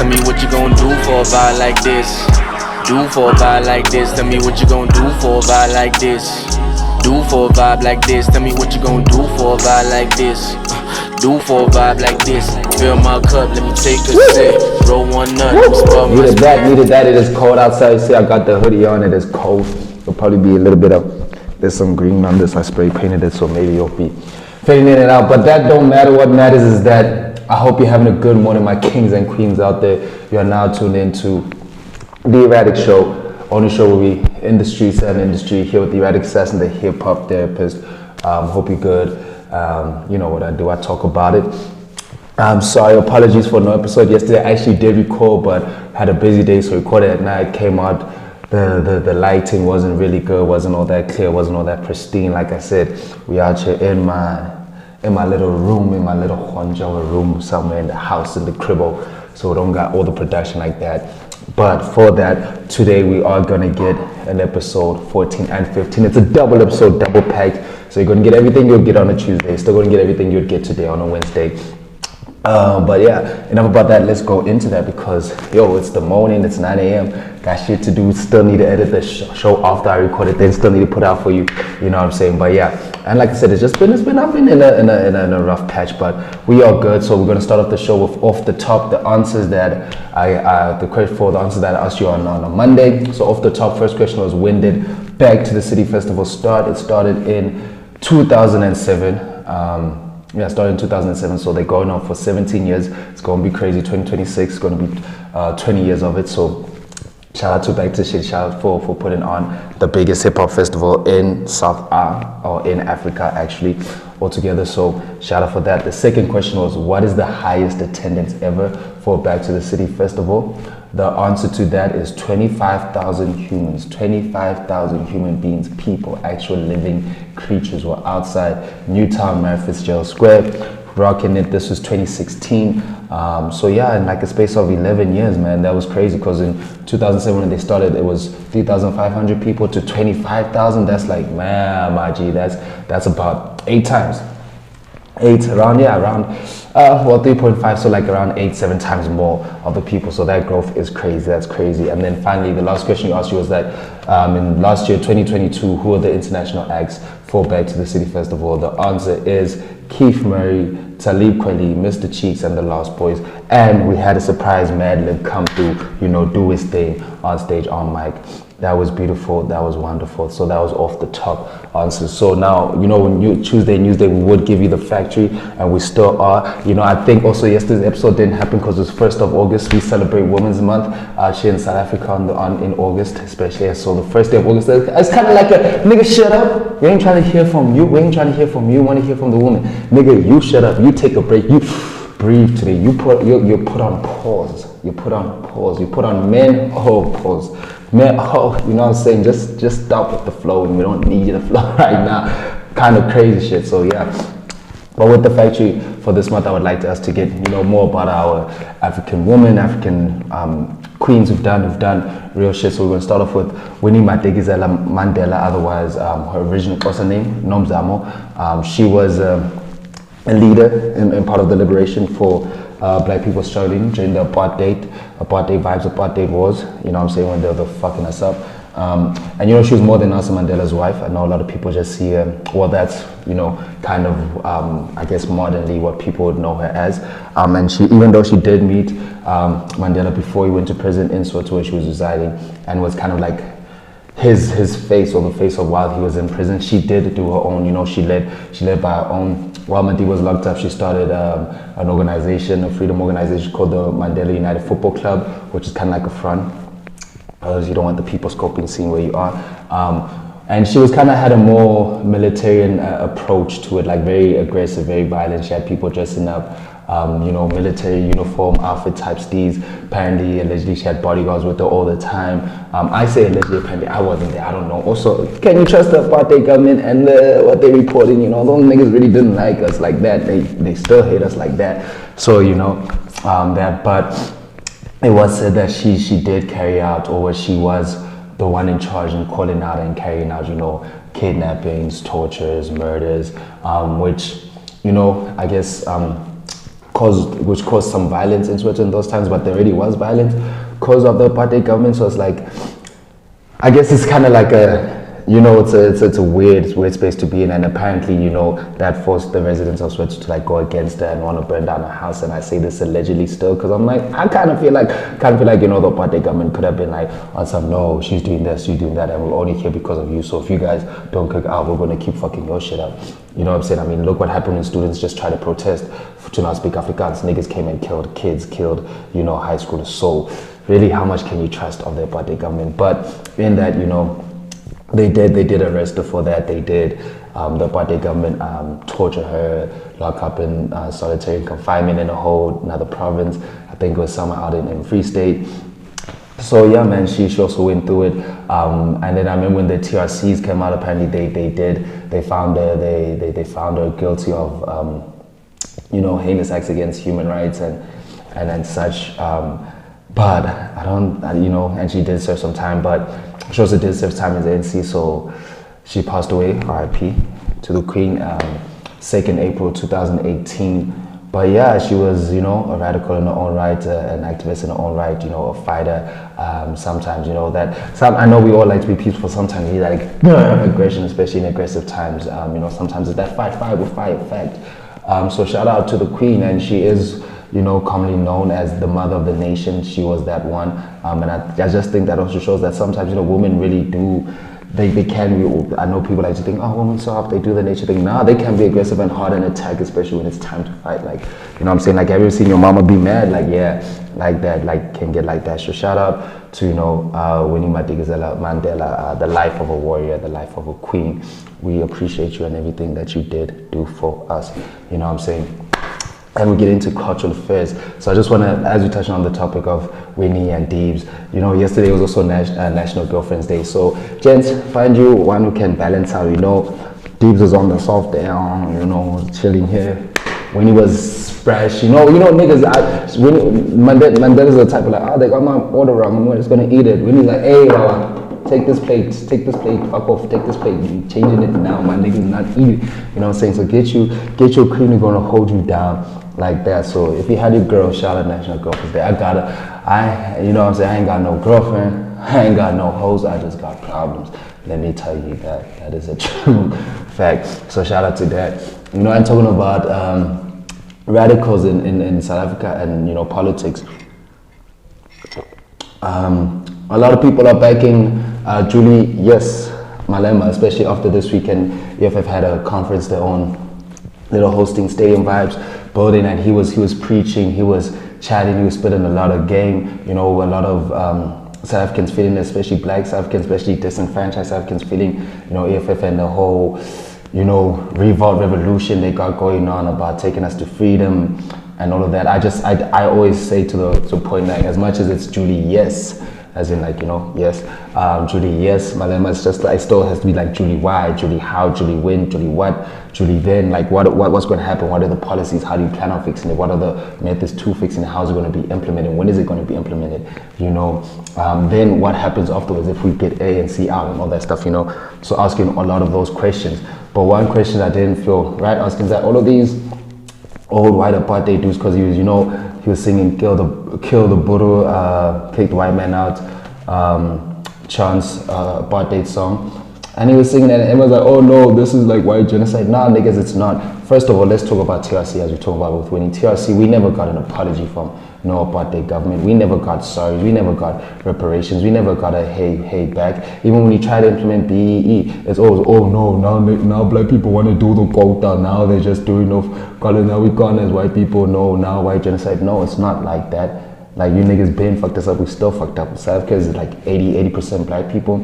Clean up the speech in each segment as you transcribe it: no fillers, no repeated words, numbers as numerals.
Tell me what you gon' do for a vibe like this. Do for a vibe like this. Tell me what you gon' do for a vibe like this. Do for a vibe like this. Tell me what you gon' do for a vibe like this. Do for a vibe like this. Fill my cup, let me take a sip. Roll one nut, needed that. It is cold outside. You see, I got the hoodie on. It is cold. There'll probably be a little bit of, there's some green on this. I spray painted it, so maybe you'll be fading in and out. But that don't matter. What matters is that I hope you're having a good morning, my kings and queens out there. You are now tuned into The Erratic Show. Only show where we in the streets and industry here with the Erratic Assassin, the hip hop therapist. Hope you're good. You know what I do. I talk about it. I'm sorry, apologies for no episode yesterday. I actually did record, but had a busy day, so recorded at night. Came out, the lighting wasn't really good, wasn't all that clear, wasn't all that pristine. Like I said, we out here in my little room, in my little Honjawa room somewhere in the house, in the cribbo, so we don't got all the production like that. But for that, today we are gonna get an episode 14 and 15. It's a double episode, double packed. So you're gonna get everything you'll get on a Tuesday. Still gonna get everything you'd get today on a Wednesday. But yeah, enough about that. Let's go into that because it's the morning. It's 9 a.m. Got shit to do. Still need to edit the show after I record it. Then still need to put out for you. You know what I'm saying? But yeah, and like I said, I've been in a rough patch, but we are good. So we're gonna start off the show with off the top the answers that the answers that I asked you on a Monday. So off the top, first question was, when did Back to the City Festival start? It started in 2007. It started in 2007, so they're going on for 17 years. It's going to be crazy. 2026 is going to be 20 years of it. So shout out to Back to the City. Shout out for putting on the biggest hip hop festival in in Africa, actually, altogether. So shout out for that. The second question was, what is the highest attendance ever for Back to the City Festival? The answer to that is 25,000 humans, 25,000 human beings, people, actual living creatures were outside Newtown, Mary Fitzgerald Square, rocking it. This was 2016. So yeah, in like a space of 11 years, man, that was crazy because in 2007 when they started, it was 3,500 people to 25,000. That's like, man, my G, that's about 8 times. 3.5, so like around 8-7 times more of the people. So that growth is crazy. That's crazy. And then finally, the last question you asked you was that in last year 2022, who are the international acts for Back to the City Festival? The answer is Keith Murray, Talib Kweli, Mr. Cheeks, and the Lost Boys. And we had a surprise Madlib come through, do his thing on stage on mic. That was beautiful. That was wonderful. So that was off the top answers. So now, when Tuesday and Newsday, we would give you the factory, and we still are. I think also yesterday's episode didn't happen because it's 1st of August. We celebrate Women's Month here in South Africa in August, especially. So the first day of August, it's kind of like a nigga, shut up. We ain't trying to hear from you. We ain't trying to hear from you. We want to hear from the woman. Nigga, you shut up. You take a break. You breathe today. You put on pause. You put on pause. You put on men. Oh, pause. Man, you know what I'm saying? Just stop with the flow. We don't need you to flow right now. Kind of crazy shit. So yeah. But with the factory for this month, I would like us to get more about our African women, African queens who've done real shit. So we're gonna start off with Winnie Madikizela Mandela, otherwise her original name Nomzamo. She was a leader and part of the liberation for black people struggling during the apartheid vibes, apartheid wars, you know what I'm saying, when they were fucking us up. And she was more than Nelson Mandela's wife. I know a lot of people just see her, that's, kind of, I guess modernly what people would know her as. And she, even though she did meet Mandela before he went to prison in Soweto where she was residing, and was kind of like his face, or the face of while he was in prison, she did do her own, she led by her own. While Mandi was locked up, she started an organization, a freedom organization called the Mandela United Football Club, which is kind of like a front, because you don't want the people scoping, seeing where you are. And she was kind of had a more military approach to it, like very aggressive, very violent. She had people dressing up, military uniform, outfit type steeds. Apparently, allegedly, she had bodyguards with her all the time. I say allegedly, apparently, I wasn't there, I don't know. Also, can you trust the apartheid government and what they reporting? Those niggas really didn't like us like that. They still hate us like that. So, that, but it was said that she did carry out, or she was the one in charge and calling out and carrying out, kidnappings, tortures, murders, which, I guess, which caused some violence in Soweto in those times, but there already was violence because of the apartheid government. So it's like, I guess it's kind of like it's a weird space to be in, and apparently, that forced the residents of Soweto to like go against it and want to burn down a house. And I say this allegedly still because I'm like, I kind of feel like the apartheid government could have been like, on some, no, she's doing this, she's doing that, and we're only here because of you. So if you guys don't cook out, we're going to keep fucking your shit up. You know what I'm saying? I mean, look what happened when students just tried to protest to not speak Afrikaans. Niggas came and killed kids, killed high schoolers. So really, how much can you trust of the apartheid government? But in that, they did arrest her for that. They did. The apartheid government torture her, lock up in solitary confinement in a whole another province. I think it was somewhere out in Free State. So yeah, man, she also went through it. And then I remember when the TRCs came out, apparently they found her guilty of heinous acts against human rights and such. But I don't, and she did serve some time, but she also did serve time in the NC, so she passed away, RIP, to the Queen, 2nd April 2018. But yeah, she was, a radical in her own right, an activist in her own right, a fighter. Sometimes, I know we all like to be peaceful, sometimes we like aggression, especially in aggressive times. Sometimes it's that fight effect. So shout out to the Queen, and she is, commonly known as the mother of the nation. She was that one. And I just think that also shows that sometimes, women really do, they can be, I know people like to think, oh, women soft, they do the nature thing. Nah, they can be aggressive and hard and attack, especially when it's time to fight. Like, what I'm saying? Like, have you ever seen your mama be mad? Like, yeah, like that, like, can get like that. So shout out to, Winnie Madikizela Mandela, the life of a warrior, the life of a queen. We appreciate you and everything that you did do for us. You know what I'm saying? And we get into cultural affairs. So I just want to, as we touch on the topic of Winnie and Deebs, yesterday was also National Girlfriend's Day. So, gents, find you one who can balance out. Deebs was on the soft day, chilling here. Winnie was fresh, niggas. Mandela's the type of like, they got my order wrong. I'm just gonna eat it. Winnie's like, hey, take this plate, fuck off, take this plate. You're changing it now, my niggas not eating. You know what I'm saying? So get your queen who's gonna hold you down like that. So if you had your girl, shout out National Girlfriend's Day. I ain't got no girlfriend, I ain't got no hoes, I just got problems. Let me tell you that is a true fact. So shout out to that. And talking about radicals in South Africa and politics. A lot of people are backing Juli-YES Malema, especially after this weekend. EFF had a conference, their own little hosting stadium vibes building, and he was preaching, he was chatting, he was spitting a lot of game. A lot of South Africans feeling, especially black South Africans, especially disenfranchised South Africans feeling, EFF and the whole, revolt revolution they got going on about taking us to freedom and all of that. I always say to the point, like, as much as it's Juli-YES, as in like, yes, Juli-YES Malema, it's just like, it still has to be like Julie why, Julie how, Julie when, Julie what, Julie then, like what's going to happen, what are the policies, how do you plan on fixing it, what are the methods to fixing it, how is it going to be implemented, when is it going to be implemented, then what happens afterwards if we get A and C out and all that stuff, so asking a lot of those questions. But one question I didn't feel right asking is that all of these old white apartheid dudes, because he was singing kill the Buru, kick the white man out, chance apartheid song, and he was singing that, and everyone's like, oh no, this is like white genocide. Nah, niggas, it's not. First of all, let's talk about TRC, as we talk about with Winnie. TRC, we never got an apology from no apartheid government. We never got sorry. We never got reparations. We never got a hey back. Even when we try to implement BEE, it's always, oh no, now black people want to do the quota. Now they're just doing now we gone as white people. No, now white genocide. No, it's not like that. Like, you niggas been fucked us up. We still fucked up. South Africa is like 80% black people,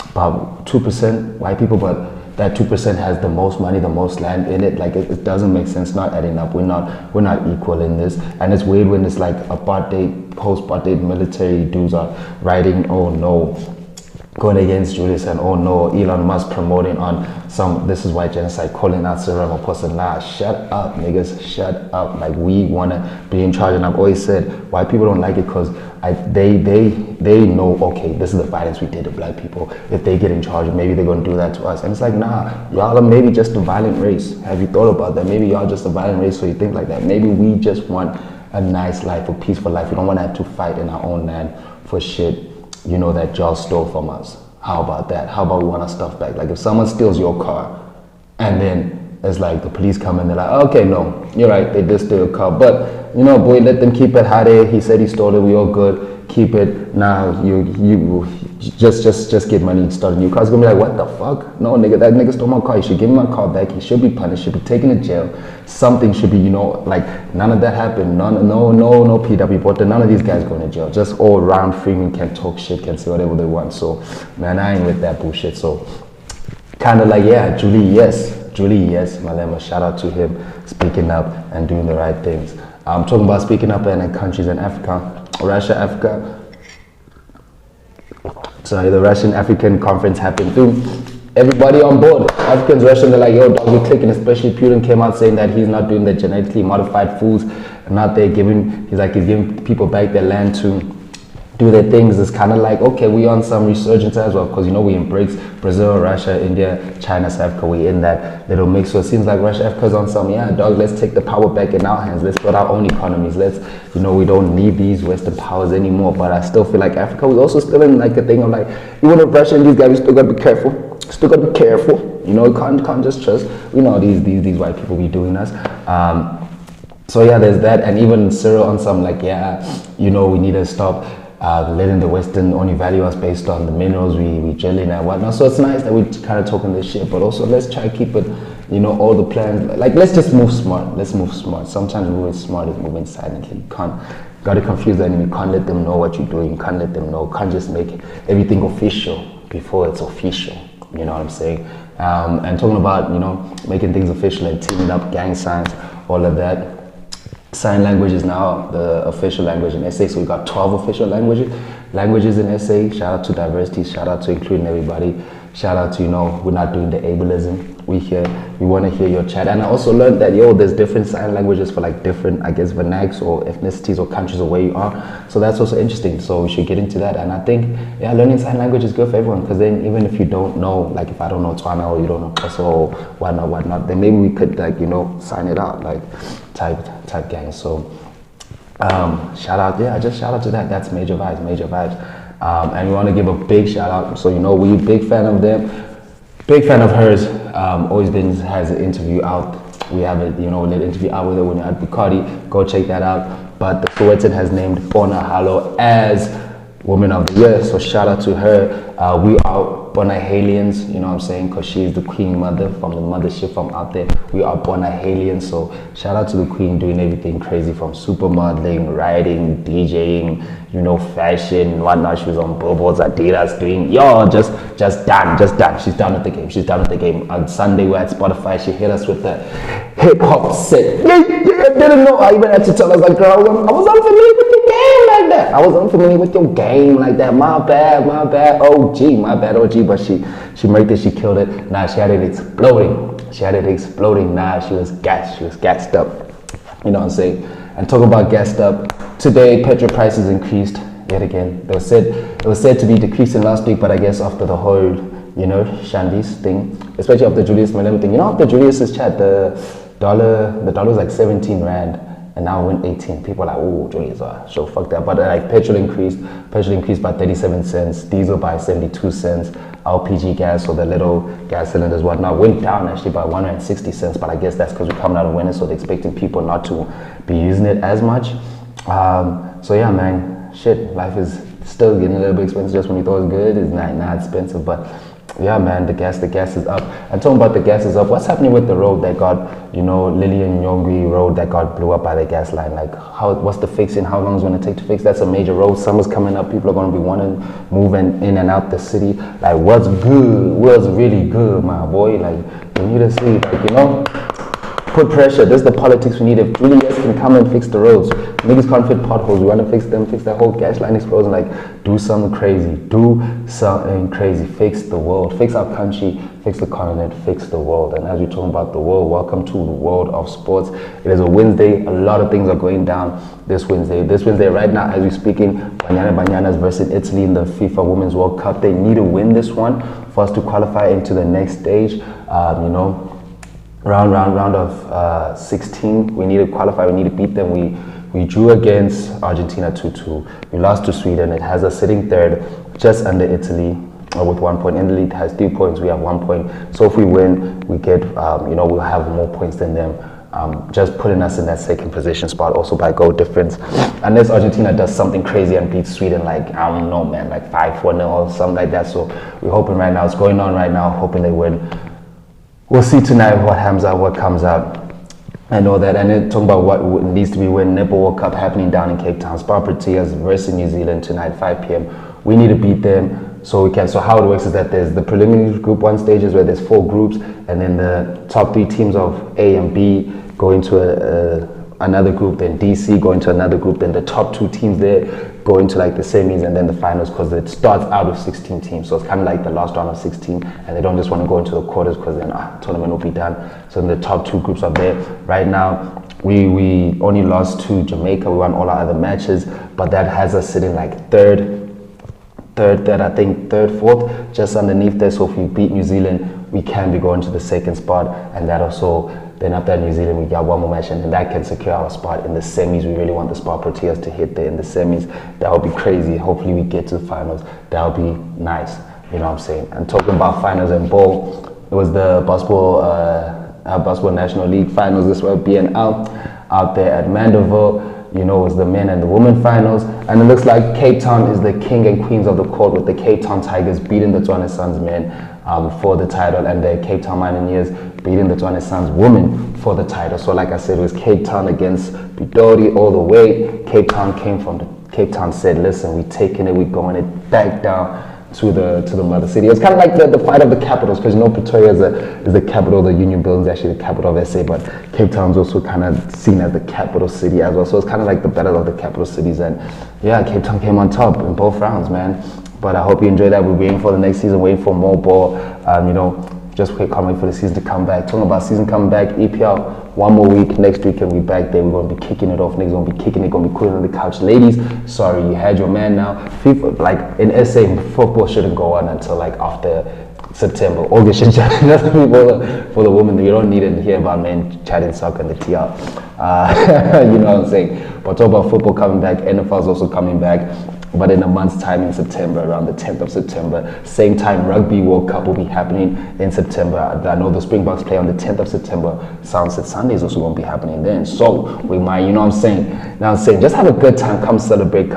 about 2% white people, but that 2% has the most money, the most land in it. Like, it doesn't make sense, not adding up. We're not equal in this. And it's weird when it's like apartheid, post-apartheid military dudes are writing, oh no, going against Julius and oh no, Elon Musk promoting on some this is white genocide, calling out Cyril Ramaphosa. Nah, shut up, niggas, shut up. Like, we wanna be in charge, and I've always said why people don't like it, because they know, okay, this is the violence we did to black people. If they get in charge, maybe they're gonna do that to us. And it's like, nah, y'all are maybe just a violent race. Have you thought about that? Maybe y'all just a violent race, so you think like that. Maybe we just want a nice life, a peaceful life. We don't want to have to fight in our own land for shit, you know, that y'all stole from us. How about that? How about we want our stuff back? Like, if someone steals your car and then it's like the police come in, they're like, okay, no, you're right, they did steal your car, but you know, boy, let them keep it. He said he stole it, we all good, keep it. Now you just get money and start a new car. It's gonna be like, what the fuck? No, nigga, that nigga stole my car. You should give me my car back. He should be punished, should be taken to jail. Something should be, you know, like, none of that happened. No PW, but none of these guys going to jail. Just all around freemen can talk shit, can say whatever they want. So, man, I ain't with that bullshit. So, kind of like, yeah, Juli-YES Malema, shout out to him speaking up and doing the right things. I'm talking about speaking up in countries in Africa, Africa. Sorry, the Russian African conference happened too. Everybody on board. Africans, Russian, they're like, yo, dog, we're clicking. Especially Putin came out saying that he's not doing the genetically modified foods, and not there giving, he's giving people back their land to do their things. It's kind of like, okay, we on some resurgence as well, because, you know, we embrace Brazil, Russia, India, China, South Africa. We in that little mix. So it seems like Russia, Africa's on some, yeah, dog, let's take the power back in our hands. Let's build our own economies. Let's, you know, we don't need these Western powers anymore. But I still feel like Africa, we also still in like a thing of like, even if Russia and these guys, we still got to be careful. Still got to be careful. You know, you can't just trust. We know these white people be doing us. So yeah, there's that. And even Cyril on some like, yeah, you know, we need to stop letting the Western only value us based on the minerals we drilling and whatnot. So it's nice that we kind of talking this shit, but also let's try to keep it, you know, all the plans, like, let's just move smart. Let's move smart. Sometimes moving smart is moving silently. You gotta confuse the enemy. You can't let them know what you're doing. You can't let them know. You can't just make everything official before it's official. You know what I'm saying? And talking about, you know, making things official and teaming up, gang signs, all of that. Sign language is now the official language in SA, so we got 12 official languages in SA. Shout out to diversity, shout out to including everybody, shout out to, you know, we're not doing the ableism. We want to hear your chat. And I also learned that, yo, there's different sign languages for like different, I guess, vernacs or ethnicities or countries or where you are. So that's also interesting. So we should get into that. And I think, yeah, learning sign language is good for everyone, because then even if you don't know, like if I don't know Tswana or you don't know Xhosa or whatnot, then maybe we could, like, you know, sign it out, like type gang. So shout out, yeah, just shout out to that. That's major vibes. And we want to give a big shout out. So, you know, we big fan of them. Big fan of hers. Always been has an interview out. We have a, you know, an interview out with her when you're at Bucati. Go check that out. But the Sowetan has named Ponahalo as Woman of the Year. So shout out to her. We are Ponahalians, you know what I'm saying? Because she's the queen mother from the mothership from out there. We are Ponahalians. So shout out to the queen doing everything crazy from supermodeling, writing, DJing, you know, fashion, whatnot. She was on billboards, Adidas, doing, yo, just done. She's done with the game. On Sunday, we're at Spotify. She hit us with the hip hop set. Yeah, I didn't know. I even had to tell her, like, girl, I was unfamiliar with your game like that. My bad, OG, but she made it, she killed it. Nah, she had it exploding. Nah, she was gassed up. You know what I'm saying? And talk about gassed up. Today, petrol prices increased yet again. It was said to be decreasing last week, but I guess after the whole, you know, Shandy's thing, especially after Juli-YES Malema thing. You know, after Juli-YES's chat, the dollar was like 17 rand. And now it went 18. People are like, oh, Juli-YES, so fuck that. But like petrol increased by 37 cents, diesel by 72 cents, LPG gas, so the little gas cylinders, whatnot, went down actually by 160 cents. But I guess that's because we're coming out of winter, so they're expecting people not to be using it as much. So yeah, man, shit, life is still getting a little bit expensive. Just when you thought it was good, it's not expensive, but yeah, man, the gas is up. And talking about the gas is up, what's happening with the road that got, you know, Lillian Nyong'o road that got blew up by the gas line? Like, what's the fixing? How long is it going to take to fix? That's a major road. Summer's coming up. People are going to be wanting to move in and out the city. Like, what's good? What's really good, my boy? Like, you need to see, like, you know, put pressure. This is the politics we need. If Juli-YES can come and fix the roads, niggas can't fit potholes. We want to fix them, fix that whole gas line explosion. Like, do something crazy. Do something crazy. Fix the world. Fix our country. Fix the continent. Fix the world. And as we're talking about the world, welcome to the world of sports. It is a Wednesday. A lot of things are going down this Wednesday. This Wednesday, right now, as we're speaking, Banyana is versus Italy in the FIFA Women's World Cup. They need to win this one for us to qualify into the next stage. Round of 16, we need to qualify, we need to beat them. We drew against Argentina 2-2. We lost to Sweden. It has us sitting third, just under Italy with 1 point. Italy has 3 points, we have 1 point. So if we win, we get, we'll have more points than them. Just putting us in that second position spot also by goal difference. Unless Argentina does something crazy and beats Sweden, like, I don't know, man, like 5-4-0 or something like that. So we're hoping right now, it's going on right now, hoping they win. We'll see tonight what comes out, what comes out. I know that. And then talking about what needs to be win, Netball World Cup happening down in Cape Town. Spa Proteas versus New Zealand tonight, 5 p.m. We need to beat them so we can. So how it works is that there's the preliminary group 1 stages where there's 4 groups, and then the top 3 teams of A and B go into another group, then DC go into another group, then the top 2 teams there go into like the semis and then the finals, because it starts out with 16 teams. So it's kind of like the last round of 16, and they don't just want to go into the quarters because then tournament will be done. So then the top 2 groups are there. Right now, we only lost to Jamaica. We won all our other matches, but that has us sitting like third, I think third, fourth, just underneath there. So if we beat New Zealand, we can be going to the second spot, and that also, then after New Zealand, we got 1 more match, and then that can secure our spot in the semis. We really want the Spa Proteas to hit there in the semis. That would be crazy. Hopefully we get to the finals. That would be nice. You know what I'm saying? And talking about finals and ball, it was the basketball National League finals. This was being out there at Mandeville. It was the men and the women finals, and it looks like Cape Town is the king and queens of the court, with the Cape Town Tigers beating the Tshwane Suns men for the title, and the Cape Town Mountaineers beating the Tshwane Suns women for the title. So like I said, it was Cape Town against Pitori all the way. Cape Town said, listen, we taking it, we going it back down to the mother city. It's kind of like the fight of the capitals, because Pretoria is the capital, the Union Building is actually the capital of SA, but Cape Town's also kind of seen as the capital city as well. So it's kind of like the battle of the capital cities, and yeah, Cape Town came on top in both rounds, man. But I hope you enjoy that. We're waiting for the next season, waiting for more ball. Just can't wait for the season to come back. Talking about season coming back, EPL, 1 more week, next week, and we back there. We're going to be kicking it off. Niggas going to be kicking it, going to be cooling on the couch. Ladies, sorry, you had your man now. FIFA, like in SA, football shouldn't go on until like after September. August should just be for the women. You don't need to hear about men chatting soccer and the TR. You know what I'm saying? But talk about football coming back. NFL is also coming back. But in a month's time in September, around the 10th of September, same time Rugby World Cup will be happening in September. I know the Springboks play on the 10th of September. Sunset Sunday is also going to be happening then. So we might, you know what I'm saying? Now I'm saying, just have a good time. Come celebrate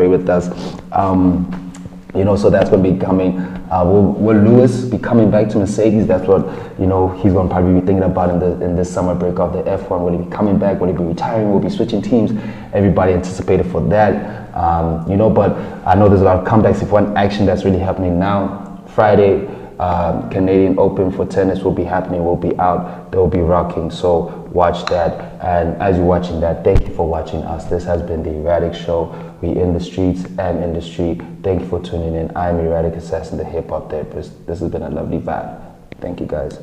with us. So that's going to be coming. Will Lewis be coming back to Mercedes? That's what, he's going to probably be thinking about in this summer break of the F1. Will he be coming back? Will he be retiring? Will he be switching teams? Everybody anticipated for that. But I know there's a lot of comebacks. If one action that's really happening now, Friday, Canadian Open for tennis will be happening. We'll be out. They'll be rocking. So watch that. And as you're watching that, thank you for watching us. This has been the Erratic Show. We in the streets and in the street. Thank you for tuning in. I'm Erratic Assassin, the hip hop therapist. This has been a lovely vibe. Thank you guys.